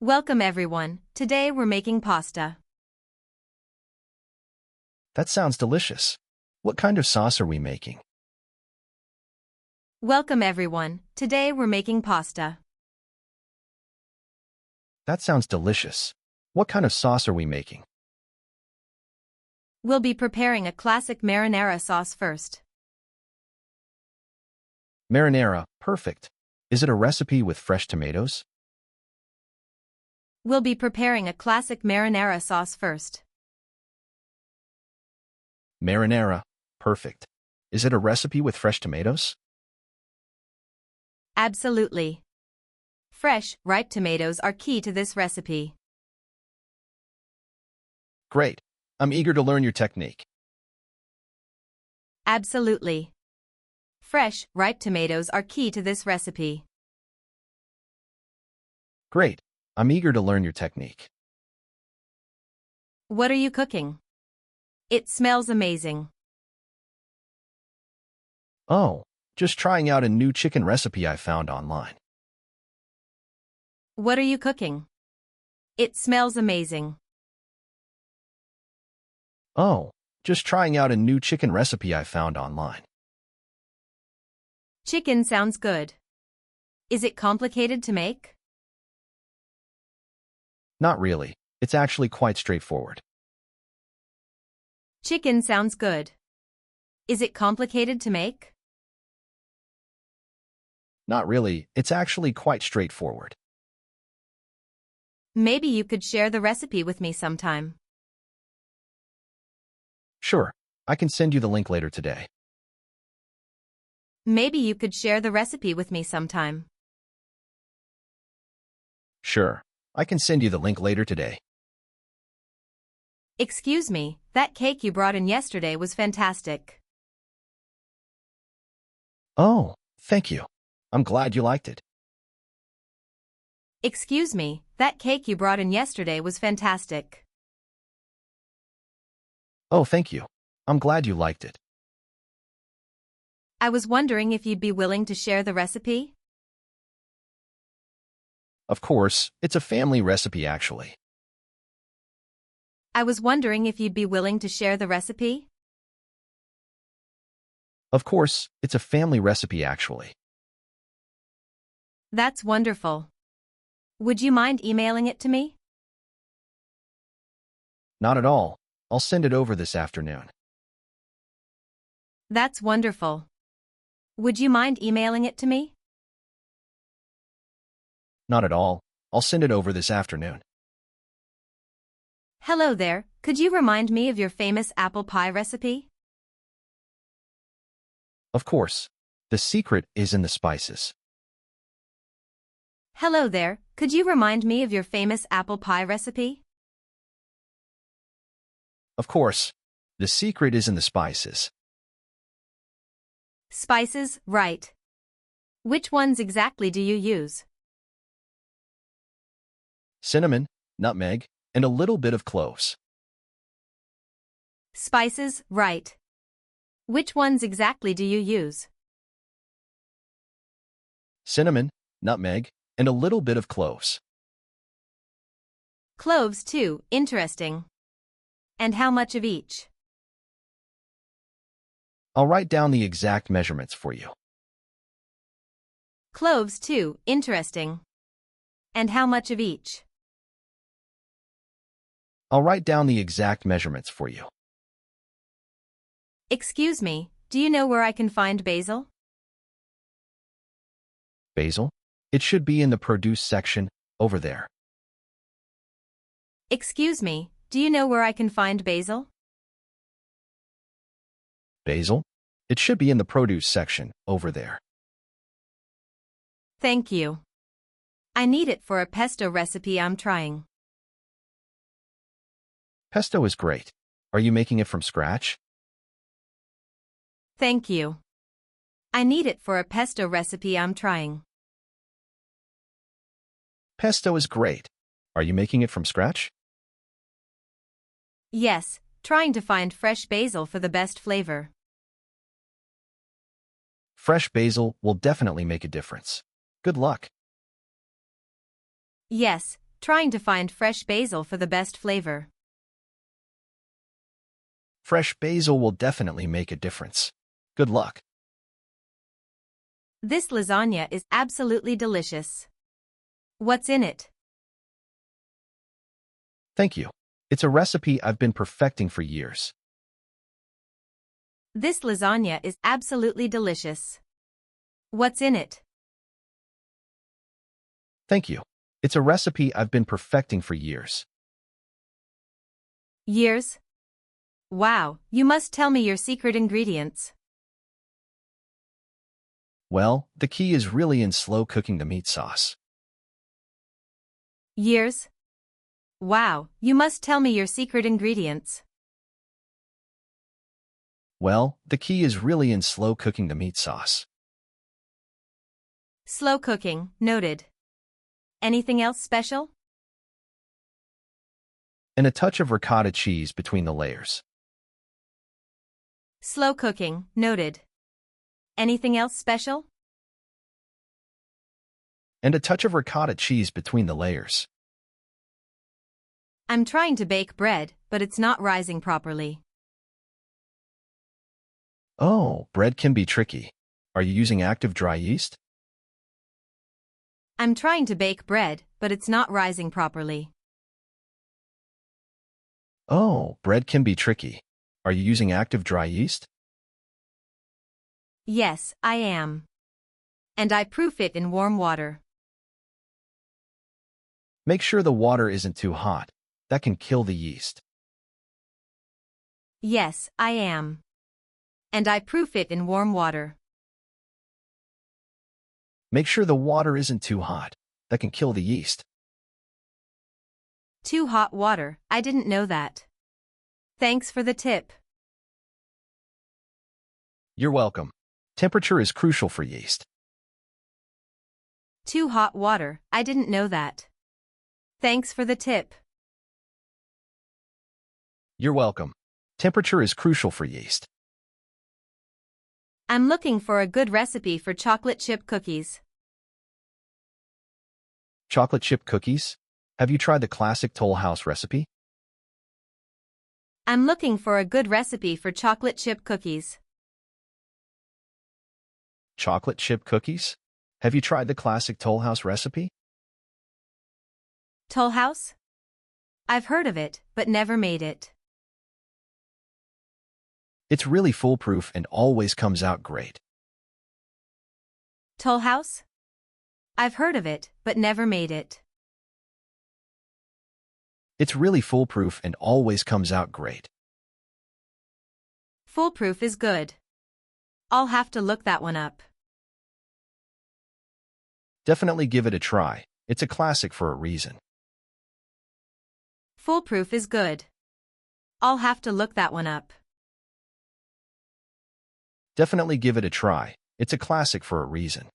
Welcome everyone. Today we're making pasta. That sounds delicious. What kind of sauce are we making? Welcome everyone. Today we're making pasta. That sounds delicious. What kind of sauce are we making? We'll be preparing a classic marinara sauce first. Marinara, perfect. Is it a recipe with fresh tomatoes? We'll be preparing a classic marinara sauce first. Marinara, perfect. Is it a recipe with fresh tomatoes? Absolutely. Fresh, ripe tomatoes are key to this recipe. Great. I'm eager to learn your technique. Absolutely. Fresh, ripe tomatoes are key to this recipe. Great. I'm eager to learn your technique. What are you cooking? It smells amazing. Oh, just trying out a new chicken recipe I found online. What are you cooking? It smells amazing. Oh, just trying out a new chicken recipe I found online. Chicken sounds good. Is it complicated to make? Not really. It's actually quite straightforward. Chicken sounds good. Is it complicated to make? Not really. It's actually quite straightforward. Maybe you could share the recipe with me sometime. Sure. I can send you the link later today. Maybe you could share the recipe with me sometime. Sure. I can send you the link later today. Excuse me, that cake you brought in yesterday was fantastic. Oh, thank you. I'm glad you liked it. Excuse me, that cake you brought in yesterday was fantastic. Oh, thank you. I'm glad you liked it. I was wondering if you'd be willing to share the recipe? Of course, it's a family recipe actually. I was wondering if you'd be willing to share the recipe? Of course, it's a family recipe actually. That's wonderful. Would you mind emailing it to me? Not at all. I'll send it over this afternoon. That's wonderful. Would you mind emailing it to me? Not at all. I'll send it over this afternoon. Hello there, could you remind me of your famous apple pie recipe? Of course. The secret is in the spices. Hello there, could you remind me of your famous apple pie recipe? Of course. The secret is in the spices. Spices, right. Which ones exactly do you use? Cinnamon, nutmeg, and a little bit of cloves. Spices, right. Which ones exactly do you use? Cinnamon, nutmeg, and a little bit of cloves. Cloves too, interesting. And how much of each? I'll write down the exact measurements for you. Cloves too, interesting. And how much of each? I'll write down the exact measurements for you. Excuse me, do you know where I can find basil? Basil? It should be in the produce section, over there. Excuse me, do you know where I can find basil? Basil? It should be in the produce section, over there. Thank you. I need it for a pesto recipe I'm trying. Pesto is great. Are you making it from scratch? Thank you. I need it for a pesto recipe I'm trying. Pesto is great. Are you making it from scratch? Yes, trying to find fresh basil for the best flavor. Fresh basil will definitely make a difference. Good luck. Yes, trying to find fresh basil for the best flavor. Fresh basil will definitely make a difference. Good luck. This lasagna is absolutely delicious. What's in it? Thank you. It's a recipe I've been perfecting for years. This lasagna is absolutely delicious. What's in it? Thank you. It's a recipe I've been perfecting for years. Years? Wow, you must tell me your secret ingredients. Well, the key is really in slow cooking the meat sauce. Years? Wow, you must tell me your secret ingredients. Well, the key is really in slow cooking the meat sauce. Slow cooking, noted. Anything else special? And a touch of ricotta cheese between the layers. Slow cooking, noted. Anything else special? And a touch of ricotta cheese between the layers. I'm trying to bake bread, but it's not rising properly. Oh, bread can be tricky. Are you using active dry yeast? I'm trying to bake bread, but it's not rising properly. Oh, bread can be tricky. Are you using active dry yeast? Yes, I am. And I proof it in warm water. Make sure the water isn't too hot. That can kill the yeast. Yes, I am. And I proof it in warm water. Make sure the water isn't too hot. That can kill the yeast. Too hot water, I didn't know that. Thanks for the tip. You're welcome. Temperature is crucial for yeast. Too hot water, I didn't know that. Thanks for the tip. You're welcome. Temperature is crucial for yeast. I'm looking for a good recipe for chocolate chip cookies. Chocolate chip cookies? Have you tried the classic Toll House recipe? I'm looking for a good recipe for chocolate chip cookies. Chocolate chip cookies? Have you tried the classic Toll House recipe? Toll House? I've heard of it, but never made it. It's really foolproof and always comes out great. Toll House? I've heard of it, but never made it. It's really foolproof and always comes out great. Foolproof is good. I'll have to look that one up. Definitely give it a try. It's a classic for a reason. Foolproof is good. I'll have to look that one up. Definitely give it a try. It's a classic for a reason.